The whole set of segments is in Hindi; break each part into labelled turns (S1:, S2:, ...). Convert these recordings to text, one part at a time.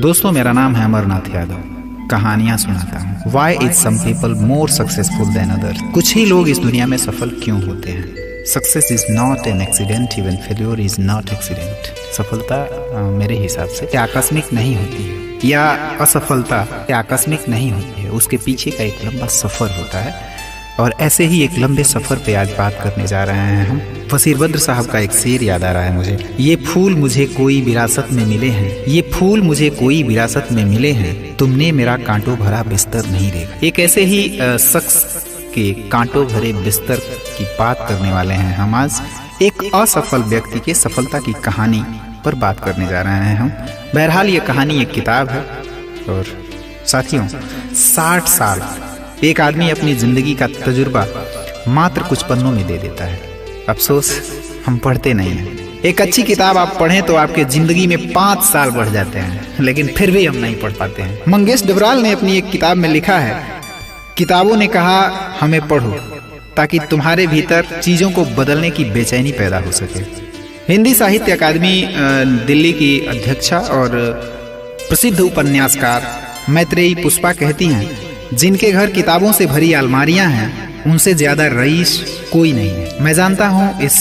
S1: दोस्तों, मेरा नाम है अमरनाथ यादव। कहानियां सुनाता हूँ। Why is some people more successful than others. कुछ ही लोग इस दुनिया में सफल क्यों होते हैं? Success is not an accident, even failure is not accident. सफलता मेरे हिसाब से आकस्मिक नहीं होती है, या असफलता आकस्मिक नहीं होती है। उसके पीछे का एक लंबा सफर होता है, और ऐसे ही एक लंबे सफर पे आज बात करने जा रहे हैं हम। वसीर बद्र साहब का एक शेर याद आ रहा है मुझे। ये फूल मुझे कोई विरासत में मिले हैं, ये फूल मुझे कोई विरासत में मिले हैं, तुमने मेरा कांटों भरा बिस्तर नहीं देखा। एक ऐसे ही शख्स के कांटों भरे बिस्तर की बात करने वाले हैं हम आज। एक असफल व्यक्ति के सफलता की कहानी पर बात करने जा रहे हैं हम। बहरहाल ये कहानी एक किताब है, और साथियों 60 साल एक आदमी अपनी जिंदगी का तजुर्बा मात्र कुछ पन्नों में दे देता है। अफसोस हम पढ़ते नहीं हैं। एक अच्छी किताब आप पढ़ें तो आपके जिंदगी में 5 साल बढ़ जाते हैं, लेकिन फिर भी हम नहीं पढ़ पाते हैं। मंगेश डबराल ने अपनी एक किताब में लिखा है, किताबों ने कहा हमें पढ़ो ताकि तुम्हारे भीतर चीजों को बदलने की बेचैनी पैदा हो सके। हिंदी साहित्य अकादमी दिल्ली की अध्यक्षा और प्रसिद्ध उपन्यासकार मैत्रेयी पुष्पा कहती हैं, जिनके घर किताबों से भरी अलमारियां हैं, उनसे ज्यादा रईस कोई नहीं है। मैं जानता हूं इस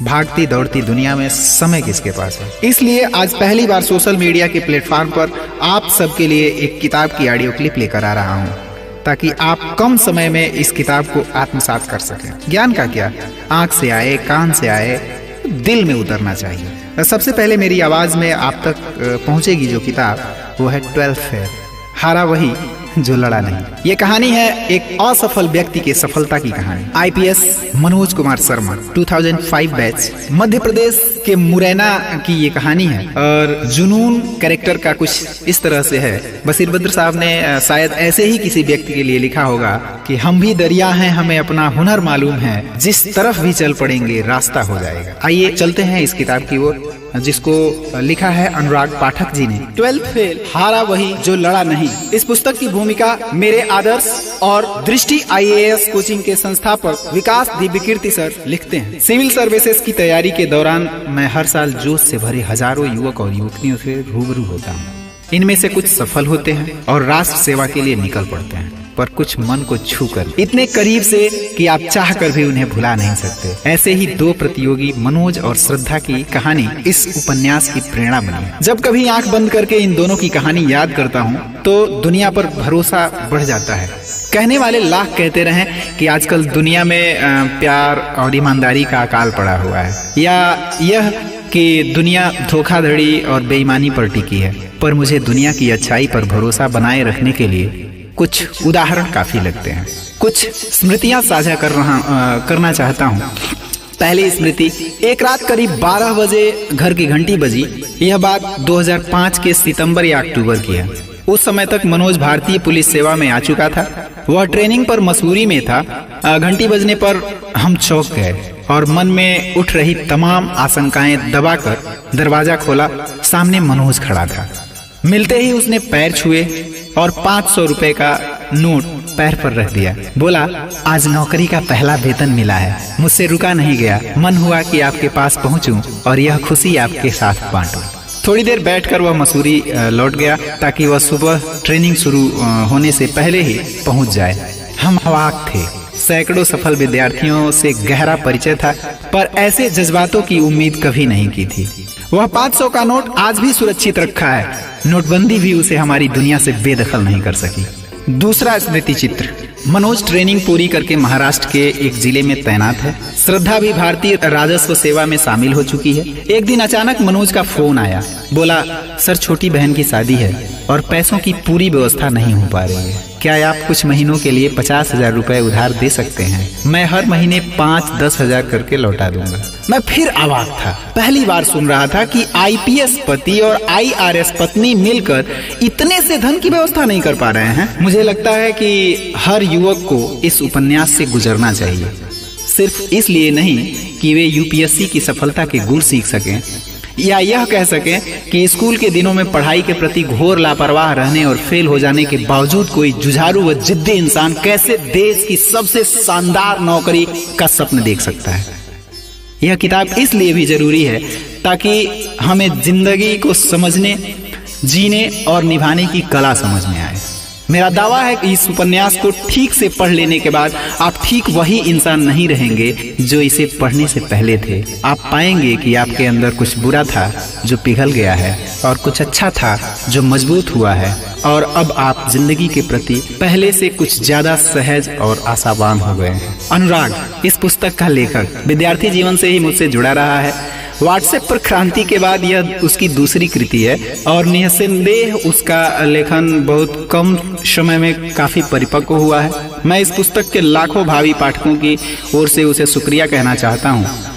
S1: भागती दौड़ती दुनिया में समय किसके पास है। इसलिए आज पहली बार सोशल मीडिया के प्लेटफॉर्म पर आप सबके लिए एक किताब की ऑडियो क्लिप लेकर आ रहा हूं, ताकि आप कम समय में इस किताब को आत्मसात कर सकें। ज्ञान का क्या, आंख से आए, कान से आए, दिल में उतरना चाहिए। सबसे पहले मेरी आवाज में आप तक पहुंचेगी जो किताब, वो है 12th फेल, हारा वही जो लड़ा नहीं। ये कहानी है एक असफल व्यक्ति के सफलता की कहानी। आईपीएस मनोज कुमार शर्मा 2005 बैच, मध्य प्रदेश के मुरैना की ये कहानी है, और जुनून कैरेक्टर का कुछ इस तरह से है। वसीर बद्र साहब ने शायद ऐसे ही किसी व्यक्ति के लिए लिखा होगा कि हम भी दरिया हैं, हमें अपना हुनर मालूम है, जिस तरफ भी चल पड़ेंगे रास्ता हो जाएगा। आइए चलते हैं इस किताब की ओर, जिसको लिखा है अनुराग पाठक जी ने। 12th फेल, हारा वही जो लड़ा नहीं। इस पुस्तक की भूमिका मेरे आदर्श और दृष्टि आईएएस कोचिंग के संस्थापक विकास दिव्यकीर्ति सर लिखते हैं। सिविल सर्विसेज की तैयारी के दौरान मैं हर साल जोश से भरे हजारों युवक और युवतियों से रूबरू होता हूँ। इनमें से कुछ सफल होते हैं और राष्ट्र सेवा के लिए निकल पड़ते हैं, पर कुछ मन को छूकर इतने करीब से कि आप चाहकर भी उन्हें भुला नहीं सकते। ऐसे ही 2 प्रतियोगी मनोज और श्रद्धा की कहानी इस उपन्यास की प्रेरणा बनी। जब कभी आंख बंद करके इन दोनों की कहानी याद करता हूँ तो दुनिया पर भरोसा बढ़ जाता है। कहने वाले लाख कहते रहें कि आजकल दुनिया में प्यार और ईमानदारी का अकाल पड़ा हुआ है, या यह कि दुनिया धोखाधड़ी और बेईमानी पर टिकी है, पर मुझे दुनिया की अच्छाई पर भरोसा बनाए रखने के लिए कुछ उदाहरण काफी लगते हैं। कुछ स्मृतियां साझा करना चाहता हूँ। पहली स्मृति, एक रात करीब 12 बजे घर की घंटी बजी। यह बात 2005 के सितंबर या अक्टूबर की है। उस समय तक मनोज भारतीय पुलिस सेवा में आ चुका था। वह ट्रेनिंग पर मसूरी में था। घंटी बजने पर हम चौंक गए और मन में उठ रही तमाम आशंकाएं दबाकर दरवाजा खोला। सामने मनोज खड़ा था। मिलते ही उसने पैर छुए और 500 रुपए का नोट पैर पर रख दिया। बोला, आज नौकरी का पहला वेतन मिला है। मुझसे रुका नहीं गया। मन हुआ कि आपके पास पहुंचूं और यह खुशी आपके साथ बांटूं। थोड़ी देर बैठकर वह मसूरी लौट गया ताकि वह सुबह ट्रेनिंग शुरू होने से पहले ही पहुंच जाए। हम अवाक थे। सैकड़ों सफल विद्यार्थियों से गहरा परिचय था, पर ऐसे जज्बातों की उम्मीद कभी नहीं की थी। वह 500 का नोट आज भी सुरक्षित रखा है। नोटबंदी भी उसे हमारी दुनिया से बेदखल नहीं कर सकी। दूसरा स्मृति चित्र, मनोज ट्रेनिंग पूरी करके महाराष्ट्र के एक जिले में तैनात है। श्रद्धा भी भारतीय राजस्व सेवा में शामिल हो चुकी है। एक दिन अचानक मनोज का फोन आया। बोला, सर छोटी बहन की शादी है और पैसों की पूरी व्यवस्था नहीं हो पा रही है। क्या आप कुछ महीनों के लिए 50,000 रुपए उधार दे सकते हैं? मैं हर महीने 5-10 हजार करके लौटा दूंगा। मैं फिर अवाक था। पहली बार सुन रहा था कि आईपीएस पति और आईआरएस पत्नी मिलकर इतने से धन की व्यवस्था नहीं कर पा रहे हैं। मुझे लगता है कि हर युवक को इस उपन्यास से गुजरना चाहिए, सिर्फ इसलिए नहीं कि वे यूपीएससी की सफलता के गुर सीख सकें, या यह कह सकें कि स्कूल के दिनों में पढ़ाई के प्रति घोर लापरवाह रहने और फेल हो जाने के बावजूद कोई जुझारू व जिद्दी इंसान कैसे देश की सबसे शानदार नौकरी का सपना देख सकता है। यह किताब इसलिए भी जरूरी है ताकि हमें जिंदगी को समझने, जीने और निभाने की कला समझ में आए। मेरा दावा है कि इस उपन्यास को ठीक से पढ़ लेने के बाद आप ठीक वही इंसान नहीं रहेंगे जो इसे पढ़ने से पहले थे। आप पाएंगे कि आपके अंदर कुछ बुरा था जो पिघल गया है और कुछ अच्छा था जो मजबूत हुआ है, और अब आप जिंदगी के प्रति पहले से कुछ ज्यादा सहज और आशावान हो गए हैं। अनुराग इस पुस्तक का लेखक विद्यार्थी जीवन से ही मुझसे जुड़ा रहा है। व्हाट्सएप पर क्रांति के बाद यह उसकी दूसरी कृति है और निस्संदेह उसका लेखन बहुत कम समय में काफी परिपक्व हुआ है। मैं इस पुस्तक के लाखों भावी पाठकों की ओर से उसे शुक्रिया कहना चाहता हूँ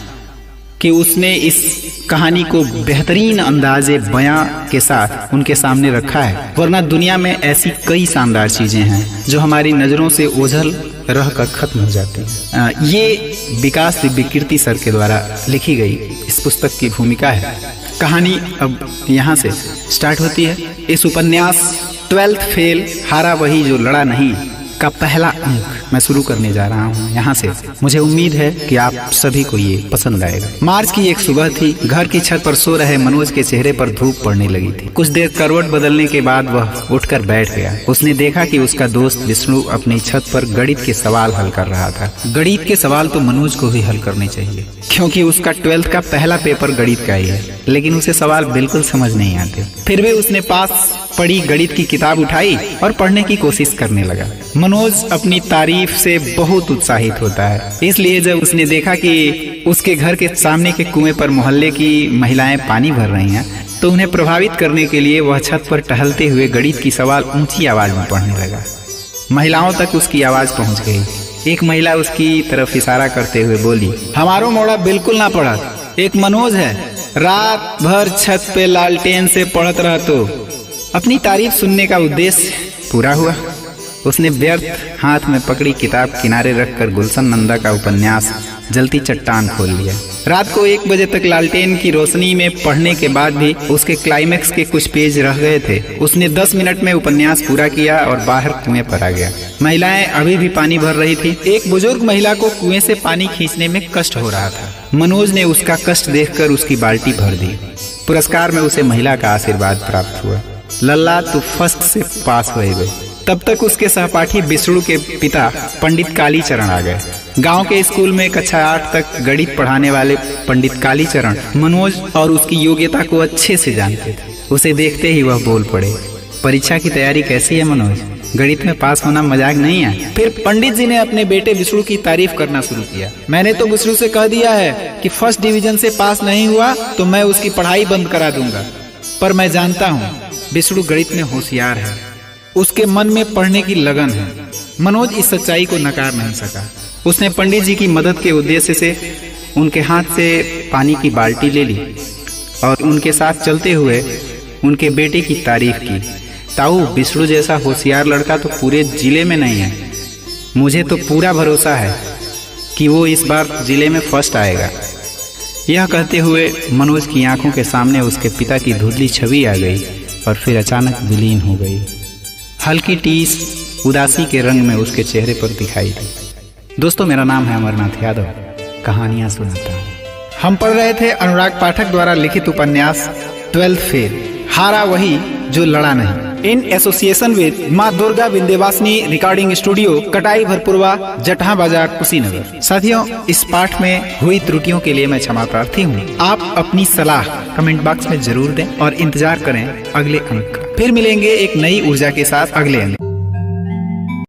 S1: कि उसने इस कहानी को बेहतरीन अंदाजे बयां के साथ उनके सामने रखा है, वरना दुनिया में ऐसी कई शानदार चीजें हैं जो हमारी नज़रों से ओझल रहकर खत्म हो जाती हैं। ये विकास दिव्यकीर्ति सर के द्वारा लिखी गई इस पुस्तक की भूमिका है। कहानी अब यहाँ से स्टार्ट होती है। इस उपन्यास 12th फेल हारा वही जो लड़ा नहीं का पहला अंक मैं शुरू करने जा रहा हूँ यहाँ से। मुझे उम्मीद है कि आप सभी को ये पसंद आएगा। मार्च की एक सुबह थी। घर की छत पर सो रहे मनोज के चेहरे पर धूप पड़ने लगी थी। कुछ देर करवट बदलने के बाद वह उठकर बैठ गया। उसने देखा कि उसका दोस्त विष्णु अपनी छत पर गणित के सवाल हल कर रहा था। गणित के सवाल तो मनोज को भी हल करने चाहिए क्योंकि उसका 12th का पहला पेपर गणित का ही है, लेकिन उसे सवाल बिल्कुल समझ नहीं आते। फिर भी उसने पास पढ़ी गणित की किताब उठाई और पढ़ने की कोशिश करने लगा। मनोज अपनी तारीफ से बहुत उत्साहित होता है, इसलिए जब उसने देखा कि उसके घर के सामने के कुएं पर मोहल्ले की महिलाएं पानी भर रही हैं, तो उन्हें प्रभावित करने के लिए वह छत पर टहलते हुए गणित की सवाल ऊंची आवाज में पढ़ने लगा। महिलाओं तक उसकी आवाज पहुंच गई। एक महिला उसकी तरफ इशारा करते हुए बोली, हमारो मोड़ा बिल्कुल ना पढ़ा, एक मनोज है, रात भर छत पे लालटेन से पढ़त रहा। तो अपनी तारीफ सुनने का उद्देश्य पूरा हुआ। उसने व्यर्थ हाथ में पकड़ी किताब किनारे रखकर गुलशन नंदा का उपन्यास जलती चट्टान खोल लिया। रात को 1 बजे तक लालटेन की रोशनी में पढ़ने के बाद भी उसके क्लाइमेक्स के कुछ पेज रह गए थे। उसने 10 मिनट में उपन्यास पूरा किया और बाहर कुएं पर आ गया। महिलाएं अभी भी पानी भर रही थी। एक बुजुर्ग महिला को कुएं से पानी खींचने में कष्ट हो रहा था। मनोज ने उसका कष्ट देखकर उसकी बाल्टी भर दी। पुरस्कार में उसे महिला का आशीर्वाद प्राप्त हुआ। लल्ला तू फर्स्ट से पास हो गए। तब तक उसके सहपाठी विष्णु के पिता पंडित कालीचरण आ गए। गांव के स्कूल में कक्षा 8 तक गणित पढ़ाने वाले पंडित कालीचरण मनोज और उसकी योग्यता को अच्छे से जानते थे। उसे देखते ही वह बोल पड़े, परीक्षा की तैयारी कैसी है मनोज? गणित में पास होना मजाक नहीं है। फिर पंडित जी ने अपने बेटे विष्णु की तारीफ करना शुरू किया। मैंने तो विष्णु से कह दिया है कि फर्स्ट डिवीजन से पास नहीं हुआ तो मैं उसकी पढ़ाई बंद करा दूंगा, पर मैं जानता हूँ विष्णु गणित में होशियार है, उसके मन में पढ़ने की लगन है। मनोज इस सच्चाई को नकार नहीं सका। उसने पंडित जी की मदद के उद्देश्य से उनके हाथ से पानी की बाल्टी ले ली और उनके साथ चलते हुए उनके बेटे की तारीफ की। ताऊ, विष्णु जैसा होशियार लड़का तो पूरे जिले में नहीं है। मुझे तो पूरा भरोसा है कि वो इस बार जिले में फर्स्ट आएगा। यह कहते हुए मनोज की आंखों के सामने उसके पिता की धुंधली छवि आ गई और फिर अचानक विलीन हो गई। हल्की टीस उदासी के रंग में उसके चेहरे पर दिखाई दी। दोस्तों, मेरा नाम है अमरनाथ यादव, कहानियां सुनाता हूँ। हम पढ़ रहे थे अनुराग पाठक द्वारा लिखित उपन्यास 12th फेल हारा वही जो लड़ा नहीं, इन एसोसिएशन विद माँ दुर्गा विंध्यवासिनी रिकॉर्डिंग स्टूडियो, कटाई भरपुरवा, जटहा बाजार, कुशीनगर। साथियों, इस पाठ में हुई त्रुटियों के लिए मैं क्षमा प्रार्थी हूँ। आप अपनी सलाह कमेंट बॉक्स में जरूर दें और इंतजार करें अगले अंक का। फिर मिलेंगे एक नई ऊर्जा के साथ अगले अंक।